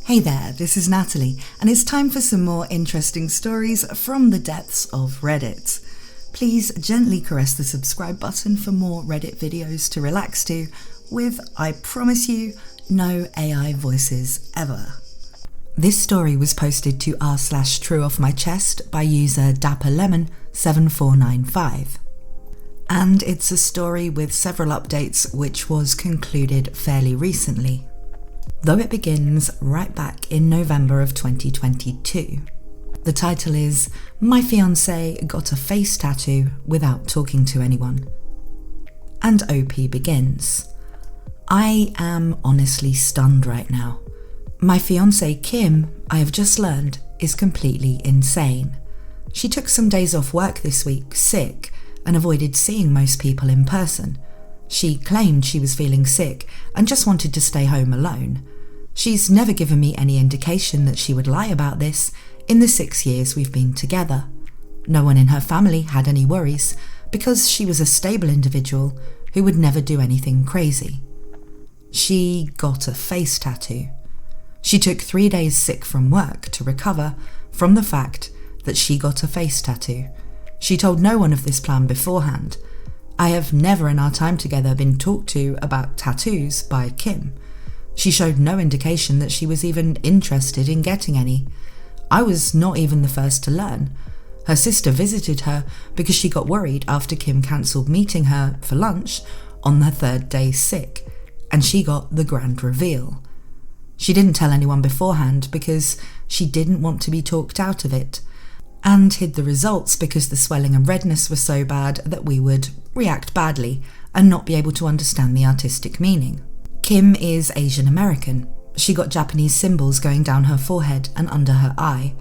Hey there, this is Natalie, and it's time for some more interesting stories from the depths of Reddit. Please gently caress the subscribe button for more Reddit videos to relax to, with, I promise you, no AI voices ever. This story was posted to r/trueoffmychest by user dapperlemon7495. And it's a story with several updates which was concluded fairly recently, though it begins right back in November of 2022. The title is, My Fiancé Got a Face Tattoo Without Talking to Anyone. And OP begins. I am honestly stunned right now. My fiancé Kim, I have just learned, is completely insane. She took some days off work this week, sick, and avoided seeing most people in person. She claimed she was feeling sick and just wanted to stay home alone. She's never given me any indication that she would lie about this in the 6 years we've been together. No one in her family had any worries because she was a stable individual who would never do anything crazy. She got a face tattoo. She took 3 days sick from work to recover from the fact that she got a face tattoo. She told no one of this plan beforehand. I have never in our time together been talked to about tattoos by Kim. She showed no indication that she was even interested in getting any. I was not even the first to learn. Her sister visited her because she got worried after Kim cancelled meeting her for lunch on her 3rd day sick, and she got the grand reveal. She didn't tell anyone beforehand because she didn't want to be talked out of it, and hid the results because the swelling and redness were so bad that we would react badly and not be able to understand the artistic meaning. Kim is Asian American. She got Japanese symbols going down her forehead and under her eye.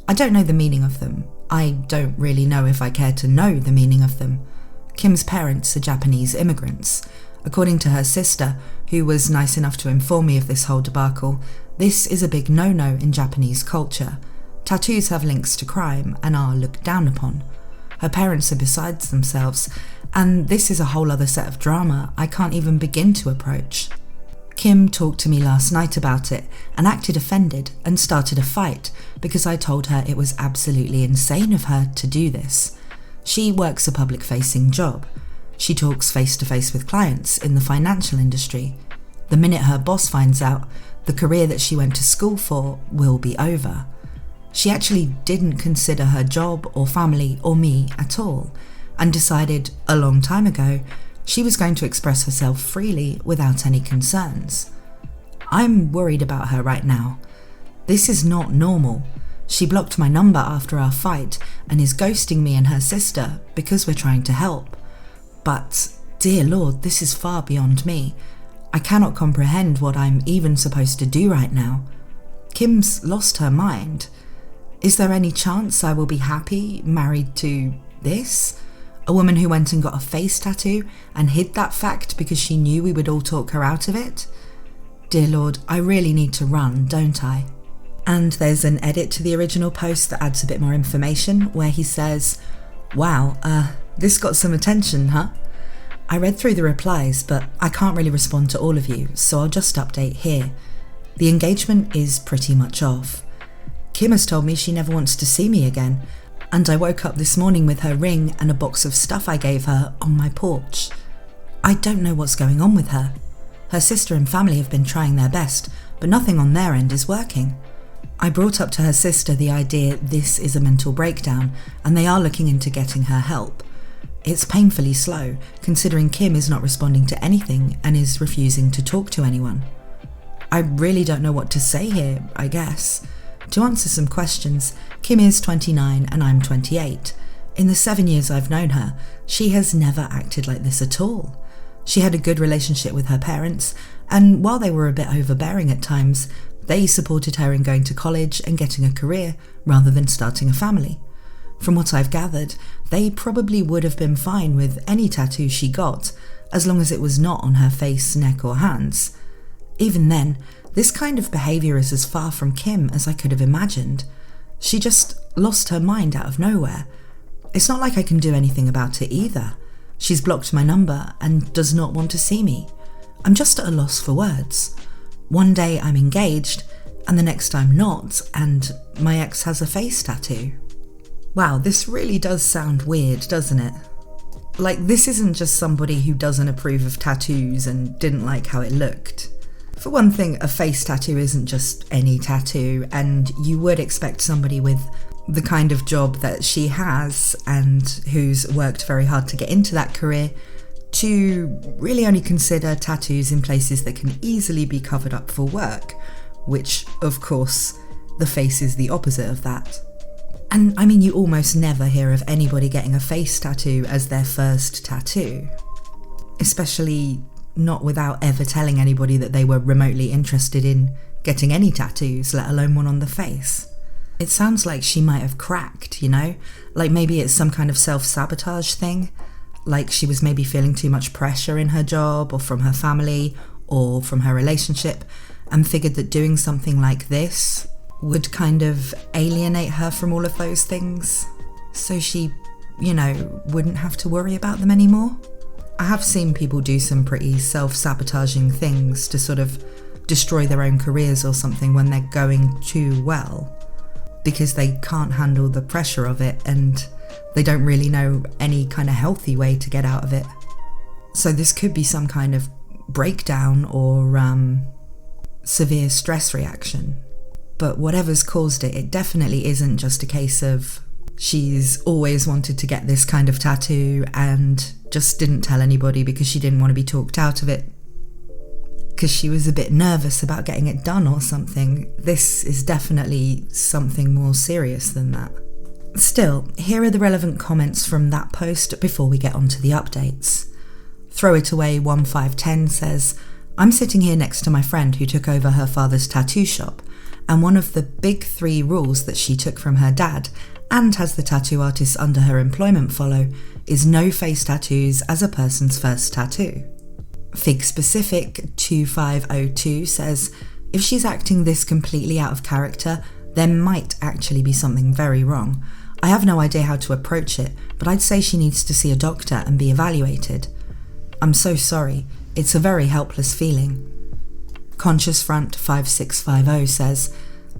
I don't know the meaning of them. I don't really know if I care to know the meaning of them. Kim's parents are Japanese immigrants. According to her sister, who was nice enough to inform me of this whole debacle, this is a big no-no in Japanese culture. Tattoos have links to crime and are looked down upon. Her parents are besides themselves, and this is a whole other set of drama I can't even begin to approach. Kim talked to me last night about it and acted offended and started a fight because I told her it was absolutely insane of her to do this. She works a public-facing job. She talks face-to-face with clients in the financial industry. The minute her boss finds out, the career that she went to school for will be over. She actually didn't consider her job or family or me at all, and decided a long time ago she was going to express herself freely without any concerns. I'm worried about her right now. This is not normal. She blocked my number after our fight and is ghosting me and her sister because we're trying to help. But, dear Lord, this is far beyond me. I cannot comprehend what I'm even supposed to do right now. Kim's lost her mind. Is there any chance I will be happy married to this? A woman who went and got a face tattoo and hid that fact because she knew we would all talk her out of it? Dear Lord, I really need to run, don't I? And there's an edit to the original post that adds a bit more information where he says, wow, this got some attention, huh? I read through the replies, but I can't really respond to all of you, so I'll just update here. The engagement is pretty much off. Kim has told me she never wants to see me again, and I woke up this morning with her ring and a box of stuff I gave her on my porch. I don't know what's going on with her. Her sister and family have been trying their best, but nothing on their end is working. I brought up to her sister the idea this is a mental breakdown and they are looking into getting her help. It's painfully slow, considering Kim is not responding to anything and is refusing to talk to anyone. I really don't know what to say here, I guess. To answer some questions, Kim is 29 and I'm 28. In the 7 years I've known her, she has never acted like this at all. She had a good relationship with her parents, and while they were a bit overbearing at times, they supported her in going to college and getting a career rather than starting a family. From what I've gathered, they probably would have been fine with any tattoo she got, as long as it was not on her face, neck or hands. Even then, this kind of behaviour is as far from Kim as I could have imagined. She just lost her mind out of nowhere. It's not like I can do anything about it either. She's blocked my number and does not want to see me. I'm just at a loss for words. One day I'm engaged, and the next time not, and my ex has a face tattoo. Wow, this really does sound weird, doesn't it? Like, this isn't just somebody who doesn't approve of tattoos and didn't like how it looked. For one thing, a face tattoo isn't just any tattoo, and you would expect somebody with the kind of job that she has and who's worked very hard to get into that career to really only consider tattoos in places that can easily be covered up for work, which, of course, the face is the opposite of that. And I mean, you almost never hear of anybody getting a face tattoo as their first tattoo, especially not without ever telling anybody that they were remotely interested in getting any tattoos, let alone one on the face. It sounds like she might have cracked, you know? Like maybe it's some kind of self-sabotage thing, like she was maybe feeling too much pressure in her job or from her family or from her relationship, and figured that doing something like this would kind of alienate her from all of those things, so she, wouldn't have to worry about them anymore. I have seen people do some pretty self-sabotaging things to sort of destroy their own careers or something when they're going too well, because they can't handle the pressure of it and they don't really know any kind of healthy way to get out of it. So this could be some kind of breakdown or severe stress reaction. But whatever's caused it, it definitely isn't just a case of she's always wanted to get this kind of tattoo and just didn't tell anybody because she didn't want to be talked out of it, because she was a bit nervous about getting it done or something. This is definitely something more serious than that. Still, here are the relevant comments from that post before we get on to the updates. Throw It Away 1510 says, I'm sitting here next to my friend who took over her father's tattoo shop, and one of the big 3 rules that she took from her dad and has the tattoo artists under her employment follow is no face tattoos as a person's first tattoo. Fig Specific 2502 says, if she's acting this completely out of character, there might actually be something very wrong. I have no idea how to approach it, but I'd say she needs to see a doctor and be evaluated. I'm so sorry, it's a very helpless feeling. Conscious Front 5650 says,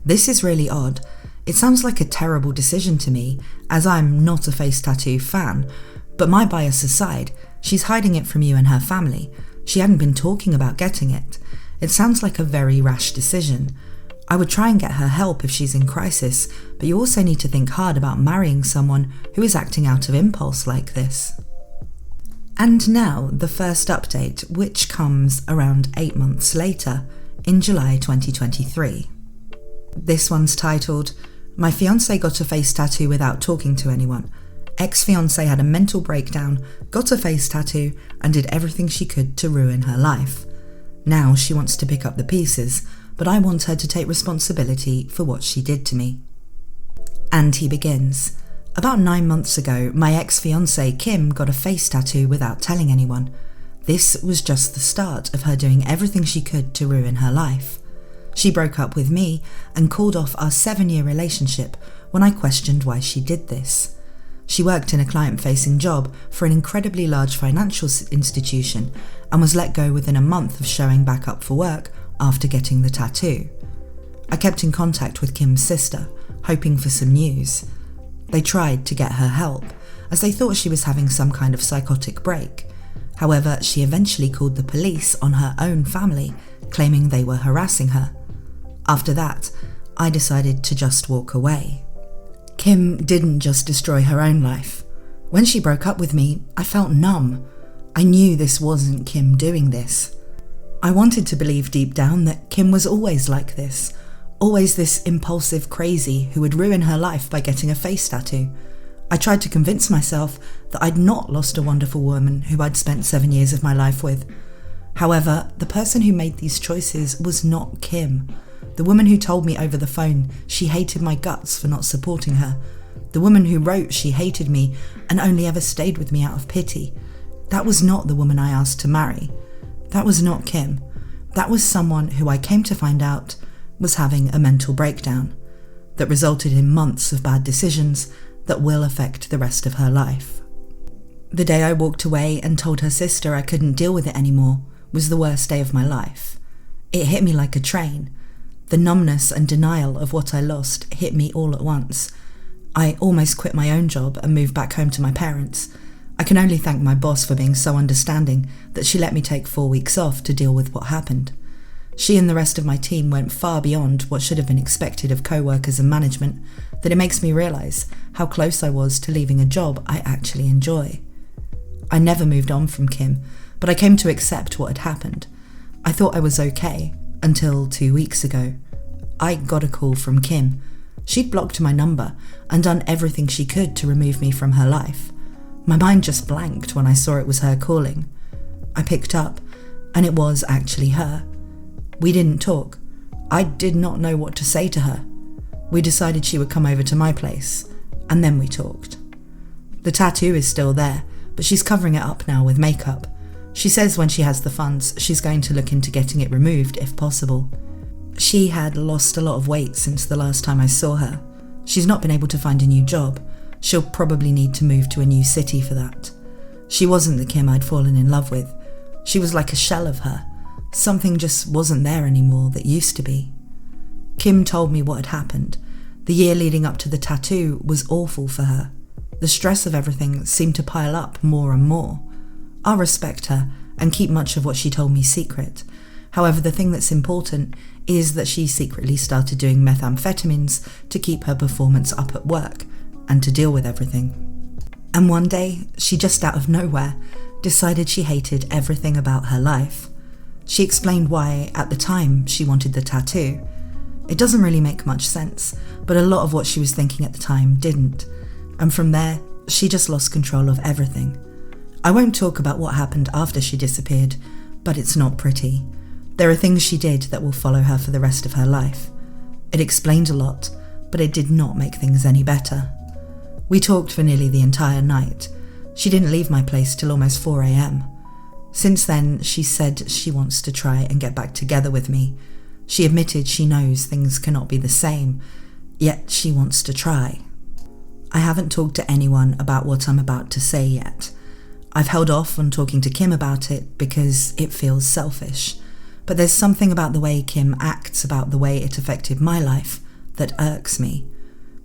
this is really odd. It sounds like a terrible decision to me, as I'm not a face tattoo fan, but my bias aside, she's hiding it from you and her family. She hadn't been talking about getting it. It sounds like a very rash decision. I would try and get her help if she's in crisis, but you also need to think hard about marrying someone who is acting out of impulse like this. And now the first update, which comes around 8 months later, in July 2023. This one's titled, My fiancé got a face tattoo without talking to anyone. Ex-fiancé had a mental breakdown, got a face tattoo, and did everything she could to ruin her life. Now she wants to pick up the pieces, but I want her to take responsibility for what she did to me. And he begins, about 9 months ago, my ex-fiancé Kim got a face tattoo without telling anyone. This was just the start of her doing everything she could to ruin her life. She broke up with me and called off our 7-year relationship when I questioned why she did this. She worked in a client-facing job for an incredibly large financial institution and was let go within a month of showing back up for work after getting the tattoo. I kept in contact with Kim's sister, hoping for some news. They tried to get her help, as they thought she was having some kind of psychotic break. However, she eventually called the police on her own family, claiming they were harassing her. After that, I decided to just walk away. Kim didn't just destroy her own life. When she broke up with me, I felt numb. I knew this wasn't Kim doing this. I wanted to believe deep down that Kim was always like this, always this impulsive crazy who would ruin her life by getting a face tattoo. I tried to convince myself that I'd not lost a wonderful woman who I'd spent 7 years of my life with. However, the person who made these choices was not Kim. The woman who told me over the phone she hated my guts for not supporting her. The woman who wrote she hated me and only ever stayed with me out of pity. That was not the woman I asked to marry. That was not Kim. That was someone who I came to find out was having a mental breakdown that resulted in months of bad decisions that will affect the rest of her life. The day I walked away and told her sister I couldn't deal with it anymore was the worst day of my life. It hit me like a train. The numbness and denial of what I lost hit me all at once. I almost quit my own job and moved back home to my parents. I can only thank my boss for being so understanding that she let me take 4 weeks off to deal with what happened. She and the rest of my team went far beyond what should have been expected of co-workers and management, that it makes me realise how close I was to leaving a job I actually enjoy. I never moved on from Kim, but I came to accept what had happened. I thought I was okay, until 2 weeks ago. I got a call from Kim. She'd blocked my number and done everything she could to remove me from her life. My mind just blanked when I saw it was her calling. I picked up, and it was actually her. We didn't talk. I did not know what to say to her. We decided she would come over to my place, and then we talked. The tattoo is still there, but she's covering it up now with makeup. She says when she has the funds, she's going to look into getting it removed if possible. She had lost a lot of weight since the last time I saw her. She's not been able to find a new job. She'll probably need to move to a new city for that. She wasn't the Kim I'd fallen in love with. She was like a shell of her. Something just wasn't there anymore that used to be. Kim told me what had happened. The year leading up to the tattoo was awful for her. The stress of everything seemed to pile up more and more. I'll respect her and keep much of what she told me secret. However, the thing that's important is that she secretly started doing methamphetamines to keep her performance up at work and to deal with everything. And one day, she just out of nowhere decided she hated everything about her life. She explained why, at the time, she wanted the tattoo. It doesn't really make much sense, but a lot of what she was thinking at the time didn't. And from there, she just lost control of everything. I won't talk about what happened after she disappeared, but it's not pretty. There are things she did that will follow her for the rest of her life. It explained a lot, but it did not make things any better. We talked for nearly the entire night. She didn't leave my place till almost 4 a.m. Since then, she said she wants to try and get back together with me. She admitted she knows things cannot be the same, yet she wants to try. I haven't talked to anyone about what I'm about to say yet. I've held off on talking to Kim about it because it feels selfish. But there's something about the way Kim acts about the way it affected my life that irks me.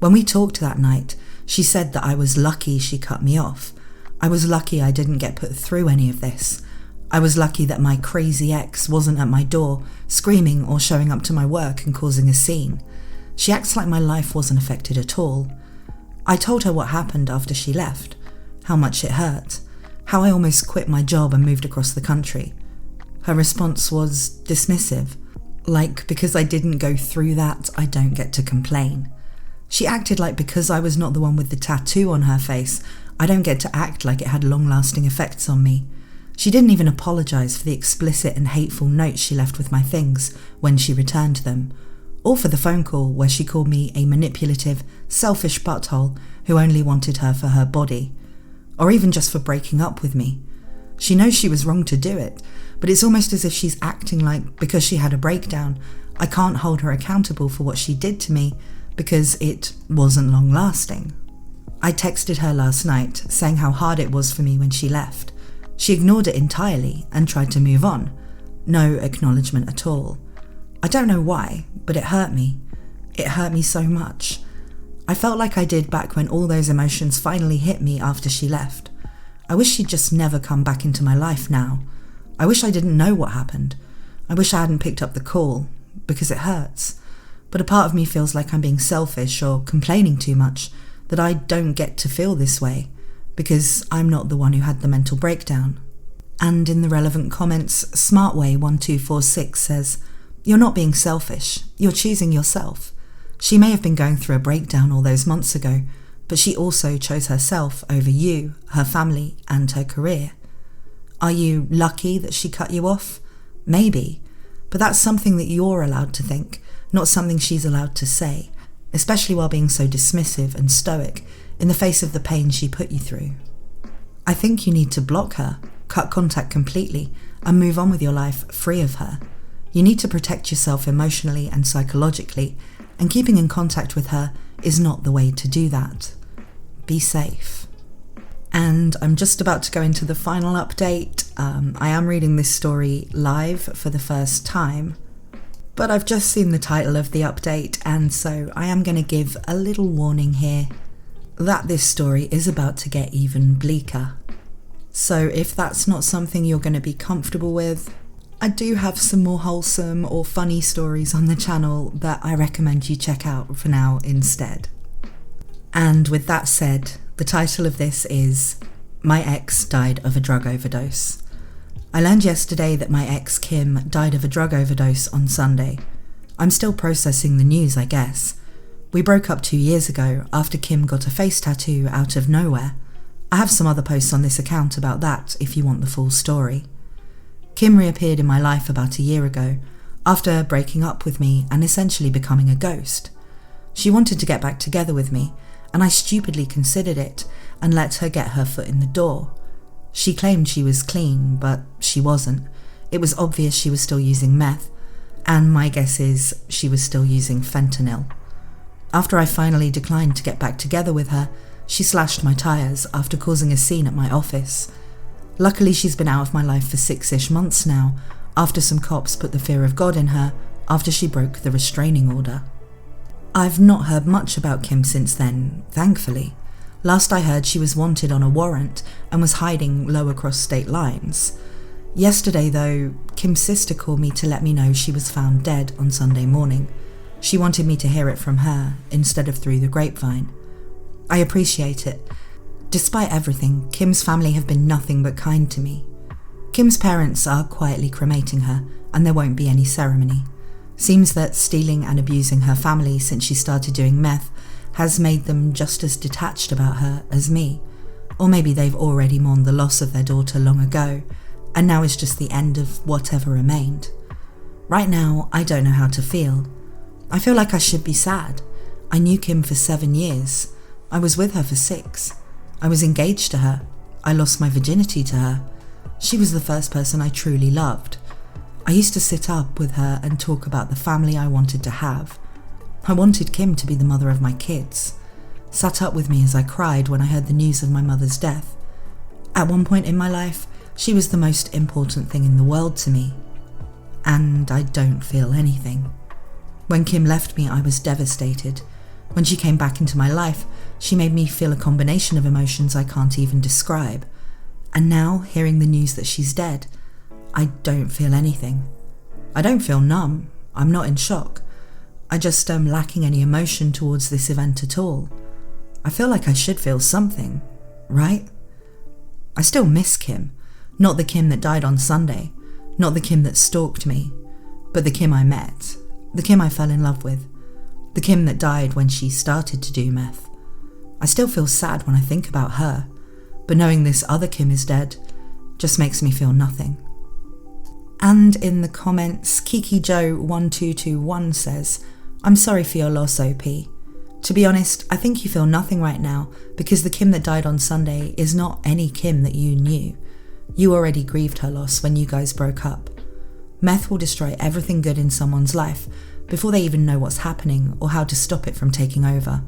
When we talked that night, she said that I was lucky she cut me off. I was lucky I didn't get put through any of this. I was lucky that my crazy ex wasn't at my door, screaming or showing up to my work and causing a scene. She acts like my life wasn't affected at all. I told her what happened after she left, how much it hurt, how I almost quit my job and moved across the country. Her response was dismissive, like because I didn't go through that, I don't get to complain. She acted like because I was not the one with the tattoo on her face, I don't get to act like it had long-lasting effects on me. She didn't even apologise for the explicit and hateful notes she left with my things when she returned them, or for the phone call where she called me a manipulative, selfish butthole who only wanted her for her body, or even just for breaking up with me. She knows she was wrong to do it, but it's almost as if she's acting like because she had a breakdown, I can't hold her accountable for what she did to me because it wasn't long-lasting. I texted her last night saying how hard it was for me when she left. She ignored it entirely and tried to move on. No acknowledgement at all. I don't know why, but it hurt me. It hurt me so much. I felt like I did back when all those emotions finally hit me after she left. I wish she'd just never come back into my life now. I wish I didn't know what happened. I wish I hadn't picked up the call, because it hurts. But a part of me feels like I'm being selfish or complaining too much, that I don't get to feel this way, because I'm not the one who had the mental breakdown. And in the relevant comments, Smartway1246 says, "You're not being selfish, you're choosing yourself. She may have been going through a breakdown all those months ago, but she also chose herself over you, her family, and her career. Are you lucky that she cut you off? Maybe, but that's something that you're allowed to think, not something she's allowed to say, especially while being so dismissive and stoic in the face of the pain she put you through. I think you need to block her, cut contact completely, and move on with your life free of her. You need to protect yourself emotionally and psychologically, and keeping in contact with her is not the way to do that. Be safe." And I'm just about to go into the final update. I am reading this story live for the first time, But I've just seen the title of the update, and so I am going to give a little warning here that this story is about to get even bleaker. So if that's not something you're going to be comfortable with, I do have some more wholesome or funny stories on the channel that I recommend you check out for now instead. And with that said, the title of this is My Ex Died of a Drug Overdose. I learned yesterday that my ex Kim died of a drug overdose on Sunday. I'm still processing the news, I guess. We broke up 2 years ago after Kim got a face tattoo out of nowhere. I have some other posts on this account about that if you want the full story. Kim reappeared in my life about a year ago after breaking up with me and essentially becoming a ghost. She wanted to get back together with me, and I stupidly considered it and let her get her foot in the door. She claimed she was clean, but she wasn't. It was obvious she was still using meth, and my guess is she was still using fentanyl. After I finally declined to get back together with her, she slashed my tyres after causing a scene at my office. Luckily, she's been out of my life for 6-ish months now, after some cops put the fear of God in her after she broke the restraining order. I've not heard much about Kim since then, thankfully. Last I heard, she was wanted on a warrant and was hiding low across state lines. Yesterday, though, Kim's sister called me to let me know she was found dead on Sunday morning. She wanted me to hear it from her instead of through the grapevine. I appreciate it. Despite everything, Kim's family have been nothing but kind to me. Kim's parents are quietly cremating her, and there won't be any ceremony. Seems that stealing and abusing her family since she started doing meth has made them just as detached about her as me. Or maybe they've already mourned the loss of their daughter long ago, and now it's just the end of whatever remained. Right now, I don't know how to feel. I feel like I should be sad. I knew Kim for 7 years. I was with her for 6. I was engaged to her. I lost my virginity to her. She was the first person I truly loved. I used to sit up with her and talk about the family I wanted to have. I wanted Kim to be the mother of my kids. Sat up with me as I cried when I heard the news of my mother's death. At one point in my life, she was the most important thing in the world to me. And I don't feel anything. When Kim left me, I was devastated. When she came back into my life, she made me feel a combination of emotions I can't even describe. And now, hearing the news that she's dead, I don't feel anything. I don't feel numb. I'm not in shock. I just am lacking any emotion towards this event at all. I feel like I should feel something, right? I still miss Kim. Not the Kim that died on Sunday. Not the Kim that stalked me. But the Kim I met. The Kim I fell in love with. The Kim that died when she started to do meth. I still feel sad when I think about her. But knowing this other Kim is dead just makes me feel nothing. And in the comments, KikiJoe1221 says, I'm sorry for your loss, OP. To be honest, I think you feel nothing right now because the Kim that died on Sunday is not any Kim that you knew. You already grieved her loss when you guys broke up. Meth will destroy everything good in someone's life before they even know what's happening or how to stop it from taking over.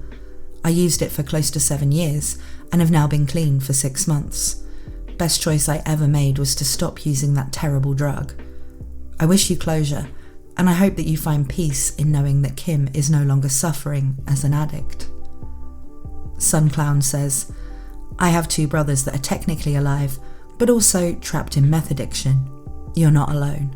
I used it for close to 7 years and have now been clean for 6 months. Best choice I ever made was to stop using that terrible drug. I wish you closure, and I hope that you find peace in knowing that Kim is no longer suffering as an addict. Sunclown says, I have 2 brothers that are technically alive, but also trapped in meth addiction. You're not alone.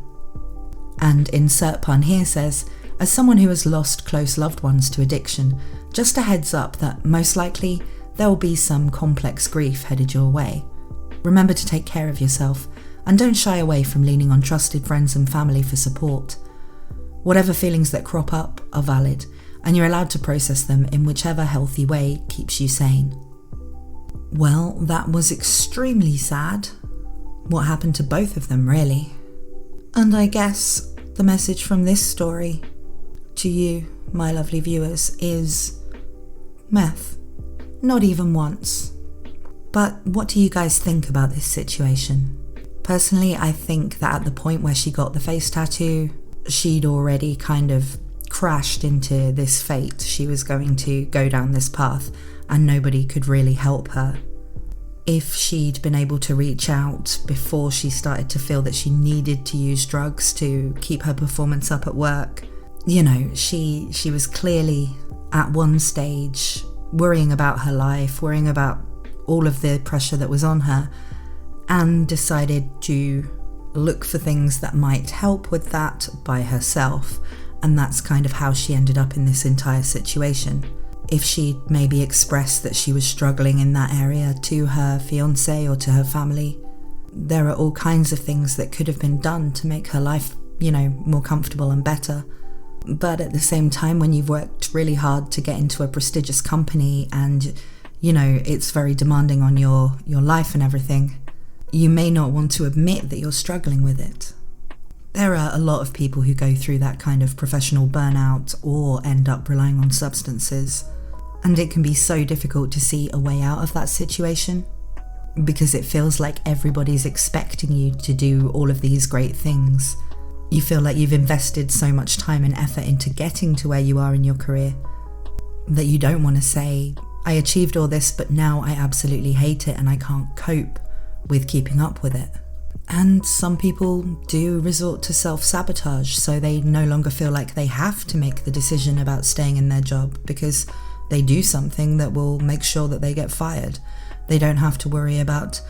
And Insert Pun here says, as someone who has lost close loved ones to addiction, just a heads up that most likely there will be some complex grief headed your way. Remember to take care of yourself and don't shy away from leaning on trusted friends and family for support. Whatever feelings that crop up are valid, and you're allowed to process them in whichever healthy way keeps you sane. Well, that was extremely sad. What happened to both of them, really? And I guess the message from this story to you, my lovely viewers, is meth. Not even once. But what do you guys think about this situation? Personally, I think that at the point where she got the face tattoo, she'd already kind of crashed into this fate. She was going to go down this path and nobody could really help her. If she'd been able to reach out before she started to feel that she needed to use drugs to keep her performance up at work. You know, she was clearly at one stage worrying about her life, worrying about all of the pressure that was on her, and decided to look for things that might help with that by herself. And that's kind of how she ended up in this entire situation. If she'd maybe expressed that she was struggling in that area to her fiancé or to her family, there are all kinds of things that could have been done to make her life, more comfortable and better. But at the same time, when you've worked really hard to get into a prestigious company and, it's very demanding on your life and everything, you may not want to admit that you're struggling with it. There are a lot of people who go through that kind of professional burnout or end up relying on substances, and it can be so difficult to see a way out of that situation because it feels like everybody's expecting you to do all of these great things. You feel like you've invested so much time and effort into getting to where you are in your career that you don't want to say, I achieved all this, but now I absolutely hate it and I can't cope with keeping up with it. And some people do resort to self-sabotage, so they no longer feel like they have to make the decision about staying in their job because they do something that will make sure that they get fired. They don't have to worry about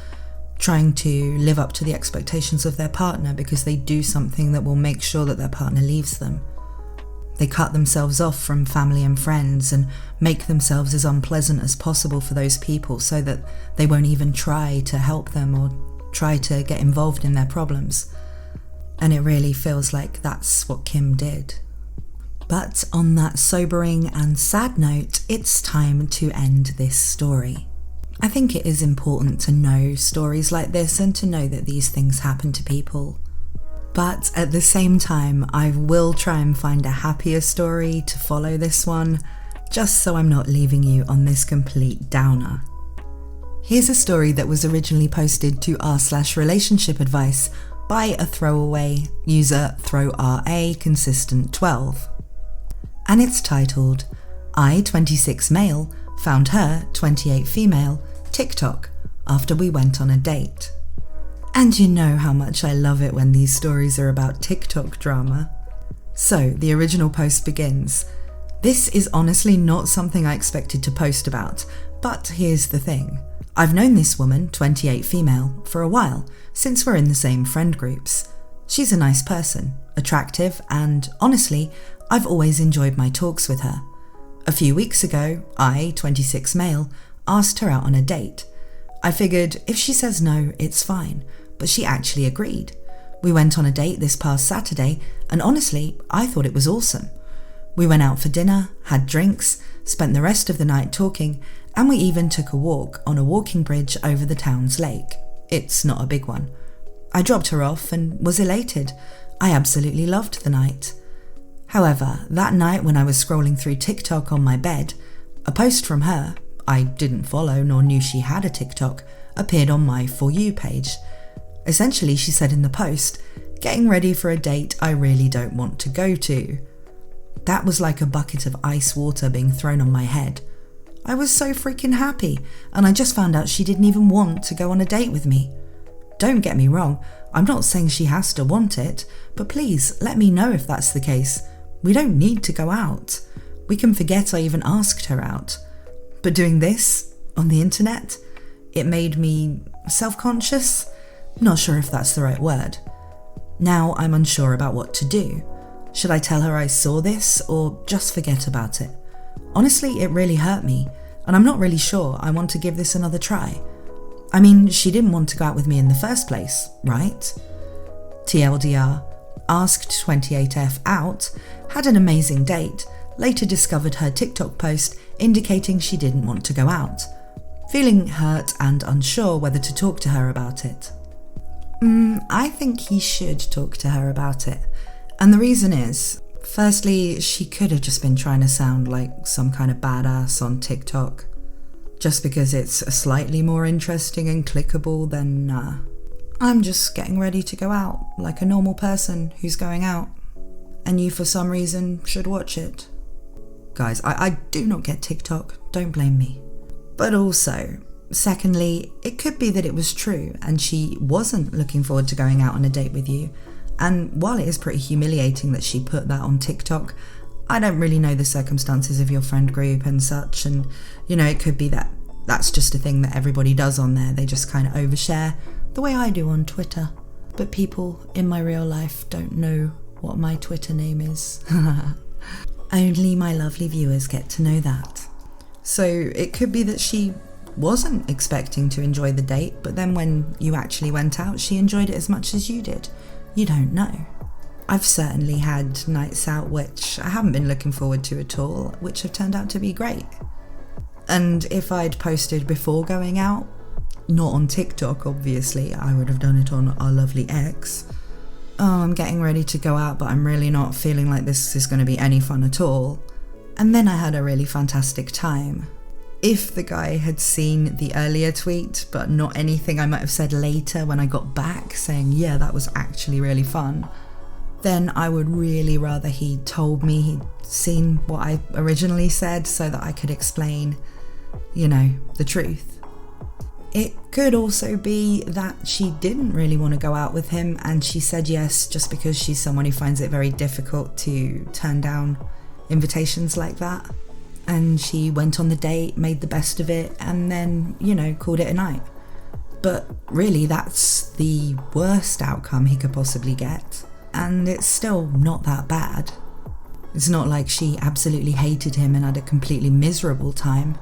trying to live up to the expectations of their partner because they do something that will make sure that their partner leaves them. They cut themselves off from family and friends and make themselves as unpleasant as possible for those people so that they won't even try to help them or try to get involved in their problems. And it really feels like that's what Kim did. But on that sobering and sad note, it's time to end this story. I think it is important to know stories like this and to know that these things happen to people. But at the same time, I will try and find a happier story to follow this one, just so I'm not leaving you on this complete downer. Here's a story that was originally posted to r/relationship advice by a throwaway user throwRA consistent 12. And it's titled, I, 26 male, found her, 28 female, TikTok after we went on a date. And you know how much I love it when these stories are about TikTok drama. So the original post begins, this is honestly not something I expected to post about, but here's the thing. I've known this woman, 28 female, for a while, since we're in the same friend groups. She's a nice person, attractive, and honestly, I've always enjoyed my talks with her. A few weeks ago, I, 26 male, asked her out on a date. I figured if she says no, it's fine, but she actually agreed. We went on a date this past Saturday, and honestly, I thought it was awesome. We went out for dinner, had drinks, spent the rest of the night talking, and we even took a walk on a walking bridge over the town's lake. It's not a big one. I dropped her off and was elated. I absolutely loved the night. However, that night when I was scrolling through TikTok on my bed, a post from her, I didn't follow nor knew she had a TikTok, appeared on my For You page. Essentially, she said in the post, getting ready for a date I really don't want to go to. That was like a bucket of ice water being thrown on my head. I was so freaking happy, and I just found out she didn't even want to go on a date with me. Don't get me wrong, I'm not saying she has to want it, but please let me know if that's the case. We don't need to go out. We can forget I even asked her out. But doing this on the internet, it made me self-conscious. Not sure if that's the right word. Now I'm unsure about what to do. Should I tell her I saw this or just forget about it? Honestly, it really hurt me, and I'm not really sure I want to give this another try. I mean, she didn't want to go out with me in the first place, right? TLDR, asked 28F out, had an amazing date, later discovered her TikTok post indicating she didn't want to go out, feeling hurt and unsure whether to talk to her about it. I think he should talk to her about it. And the reason is, firstly, she could have just been trying to sound like some kind of badass on TikTok. Just because it's slightly more interesting and clickable than, I'm just getting ready to go out like a normal person who's going out. And you, for some reason, should watch it. Guys, I do not get TikTok, don't blame me. But also, Secondly, it could be that it was true and she wasn't looking forward to going out on a date with you. And while it is pretty humiliating that she put that on TikTok, I don't really know the circumstances of your friend group and such, and it could be that that's just a thing that everybody does on there. They just kind of overshare, the way I do on Twitter. But people in my real life don't know what my Twitter name is. Only my lovely viewers get to know that. So it could be that she wasn't expecting to enjoy the date, but then when you actually went out, she enjoyed it as much as you did. You don't know. I've certainly had nights out which I haven't been looking forward to at all, which have turned out to be great. And if I'd posted before going out, not on TikTok obviously, I would have done it on our lovely X. Oh, I'm getting ready to go out, but I'm really not feeling like this is going to be any fun at all. And then I had a really fantastic time. If the guy had seen the earlier tweet, but not anything I might have said later when I got back saying, yeah, that was actually really fun, then I would really rather he told me he'd seen what I originally said so that I could explain, the truth. It could also be that she didn't really want to go out with him and she said yes just because she's someone who finds it very difficult to turn down invitations like that. And she went on the date, made the best of it, and then, called it a night. But really, that's the worst outcome he could possibly get. And it's still not that bad. It's not like she absolutely hated him and had a completely miserable time.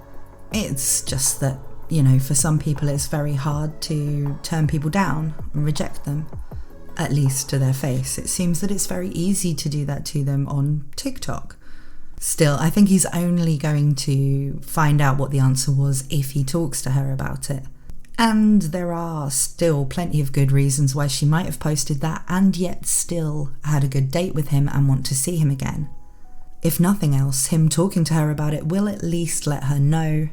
It's just that, for some people it's very hard to turn people down and reject them. At least to their face. It seems that it's very easy to do that to them on TikTok. Still, I think he's only going to find out what the answer was if he talks to her about it. And there are still plenty of good reasons why she might have posted that and yet still had a good date with him and want to see him again. If nothing else, him talking to her about it will at least let her know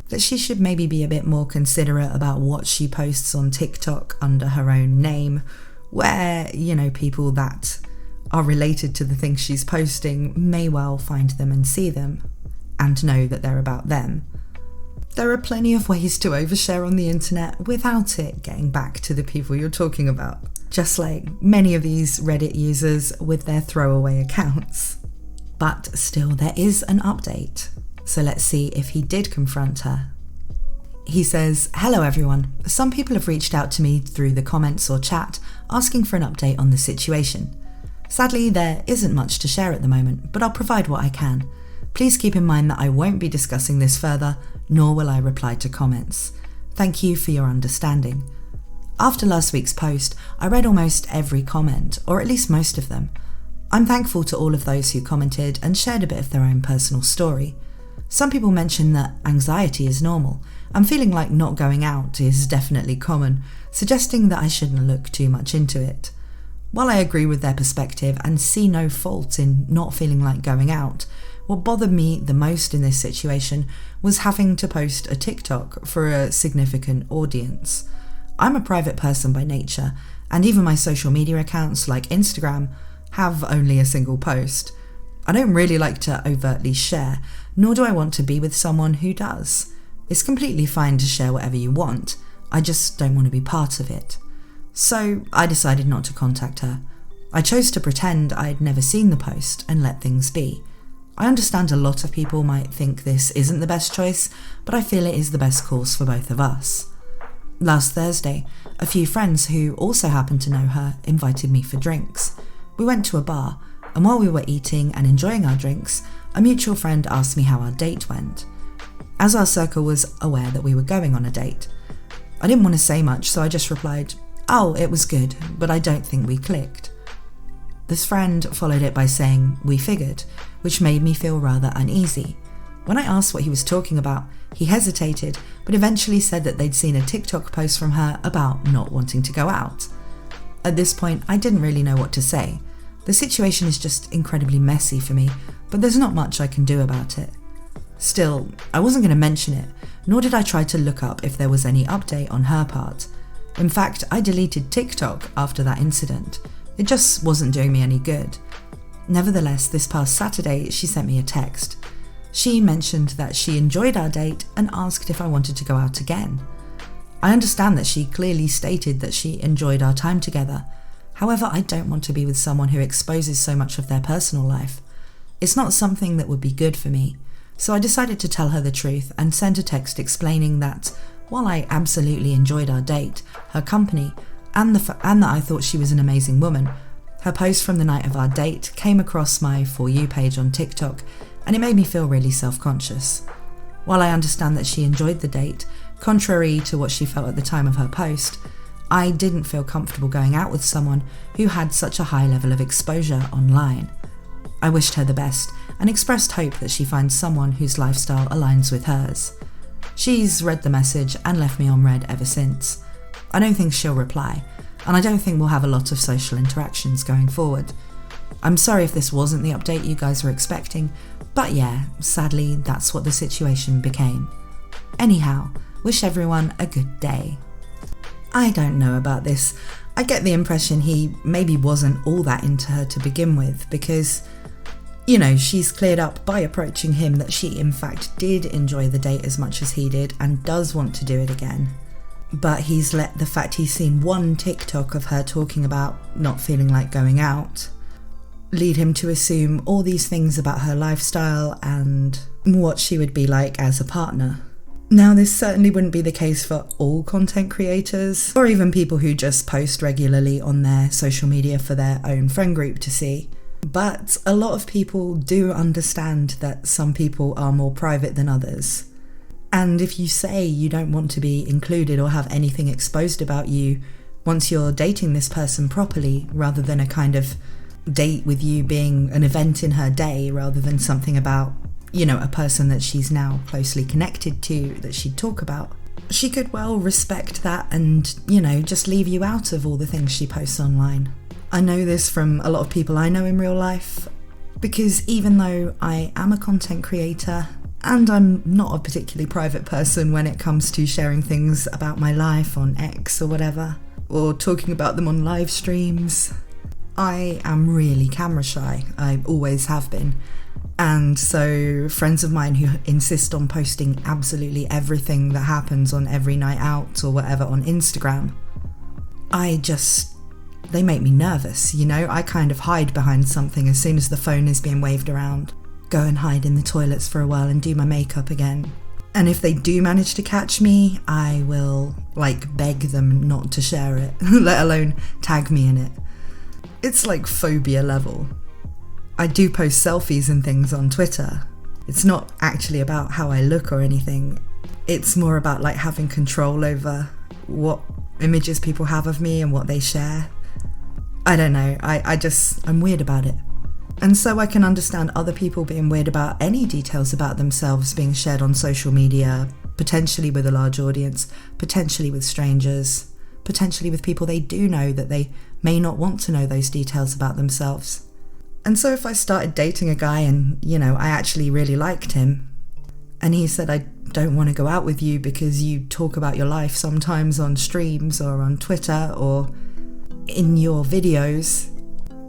that she should maybe be a bit more considerate about what she posts on TikTok under her own name, where, people that are related to the things she's posting may well find them and see them and know that they're about them. There are plenty of ways to overshare on the internet without it getting back to the people you're talking about, just like many of these Reddit users with their throwaway accounts. But still, there is an update, so let's see if he did confront her. He says, "Hello everyone, some people have reached out to me through the comments or chat asking for an update on the situation. Sadly, there isn't much to share at the moment, but I'll provide what I can. Please keep in mind that I won't be discussing this further, nor will I reply to comments. Thank you for your understanding. After last week's post, I read almost every comment, or at least most of them. I'm thankful to all of those who commented and shared a bit of their own personal story. Some people mentioned that anxiety is normal, and feeling like not going out is definitely common, suggesting that I shouldn't look too much into it. While I agree with their perspective and see no fault in not feeling like going out, what bothered me the most in this situation was having to post a TikTok for a significant audience. I'm a private person by nature, and even my social media accounts like Instagram have only a single post. I don't really like to overtly share, nor do I want to be with someone who does. It's completely fine to share whatever you want, I just don't want to be part of it. So I decided not to contact her. I chose to pretend I'd never seen the post and let things be. I understand a lot of people might think this isn't the best choice, but I feel it is the best course for both of us. Last Thursday, a few friends who also happened to know her invited me for drinks. We went to a bar, and while we were eating and enjoying our drinks, a mutual friend asked me how our date went. As our circle was aware that we were going on a date, I didn't want to say much, so I just replied, "Oh, it was good, but I don't think we clicked." This friend followed it by saying, "We figured," which made me feel rather uneasy. When I asked what he was talking about, he hesitated, but eventually said that they'd seen a TikTok post from her about not wanting to go out. At this point, I didn't really know what to say. The situation is just incredibly messy for me, but there's not much I can do about it. Still, I wasn't going to mention it, nor did I try to look up if there was any update on her part. In fact, I deleted TikTok after that incident. It just wasn't doing me any good. Nevertheless, this past Saturday, she sent me a text. She mentioned that she enjoyed our date and asked if I wanted to go out again. I understand that she clearly stated that she enjoyed our time together. However, I don't want to be with someone who exposes so much of their personal life. It's not something that would be good for me. So I decided to tell her the truth and sent a text explaining that while I absolutely enjoyed our date, her company, and that I thought she was an amazing woman, her post from the night of our date came across my For You page on TikTok, and it made me feel really self-conscious. While I understand that she enjoyed the date, contrary to what she felt at the time of her post, I didn't feel comfortable going out with someone who had such a high level of exposure online. I wished her the best and expressed hope that she finds someone whose lifestyle aligns with hers. She's read the message and left me on read ever since. I don't think she'll reply, and I don't think we'll have a lot of social interactions going forward. I'm sorry if this wasn't the update you guys were expecting, but yeah, sadly that's what the situation became. Anyhow, wish everyone a good day. I don't know about this. I get the impression he maybe wasn't all that into her to begin with because, she's cleared up by approaching him that she in fact did enjoy the date as much as he did and does want to do it again. But he's let the fact he's seen one TikTok of her talking about not feeling like going out lead him to assume all these things about her lifestyle and what she would be like as a partner. Now, this certainly wouldn't be the case for all content creators or even people who just post regularly on their social media for their own friend group to see. But a lot of people do understand that some people are more private than others. And if you say you don't want to be included or have anything exposed about you once you're dating this person properly, rather than a kind of date with you being an event in her day, rather than something about, a person that she's now closely connected to that she'd talk about, she could well respect that and, just leave you out of all the things she posts online. I know this from a lot of people I know in real life, because even though I am a content creator and I'm not a particularly private person when it comes to sharing things about my life on X or whatever, or talking about them on live streams, I am really camera shy. I always have been. And so friends of mine who insist on posting absolutely everything that happens on every night out or whatever on Instagram, they make me nervous, I kind of hide behind something as soon as the phone is being waved around. Go and hide in the toilets for a while and do my makeup again. And if they do manage to catch me, I will beg them not to share it, let alone tag me in it. It's like phobia level. I do post selfies and things on Twitter. It's not actually about how I look or anything. It's more about having control over what images people have of me and what they share. I don't know, I'm weird about it. And so I can understand other people being weird about any details about themselves being shared on social media, potentially with a large audience, potentially with strangers, potentially with people they do know that they may not want to know those details about themselves. And so if I started dating a guy and, I actually really liked him, and he said, I don't want to go out with you because you talk about your life sometimes on streams or on Twitter or in your videos,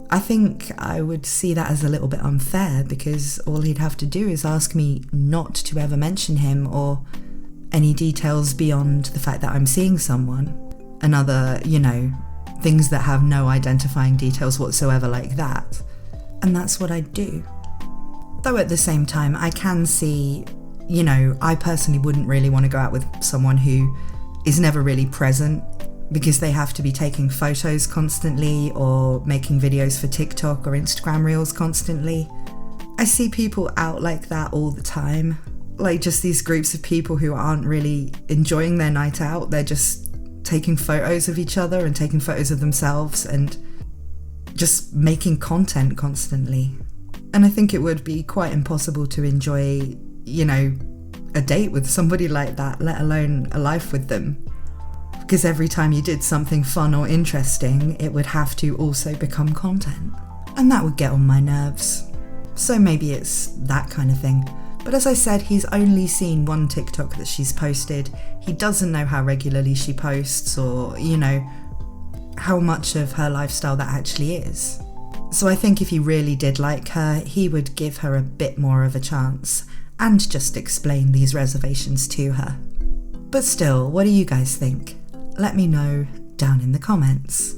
I think I would see that as a little bit unfair, because all he'd have to do is ask me not to ever mention him or any details beyond the fact that I'm seeing someone and other, things that have no identifying details whatsoever like that. And that's what I'd do. Though at the same time, I can see, I personally wouldn't really want to go out with someone who is never really present, because they have to be taking photos constantly or making videos for TikTok or Instagram Reels constantly. I see people out like that all the time. Just these groups of people who aren't really enjoying their night out. They're just taking photos of each other and taking photos of themselves and just making content constantly. And I think it would be quite impossible to enjoy, a date with somebody like that, let alone a life with them. Because every time you did something fun or interesting, it would have to also become content. And that would get on my nerves. So maybe it's that kind of thing. But as I said, he's only seen one TikTok that she's posted. He doesn't know how regularly she posts or, how much of her lifestyle that actually is. So I think if he really did like her, he would give her a bit more of a chance and just explain these reservations to her. But still, what do you guys think? Let me know down in the comments.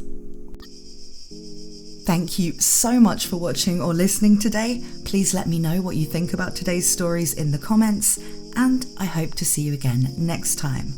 Thank you so much for watching or listening today. Please let me know what you think about today's stories in the comments, and I hope to see you again next time.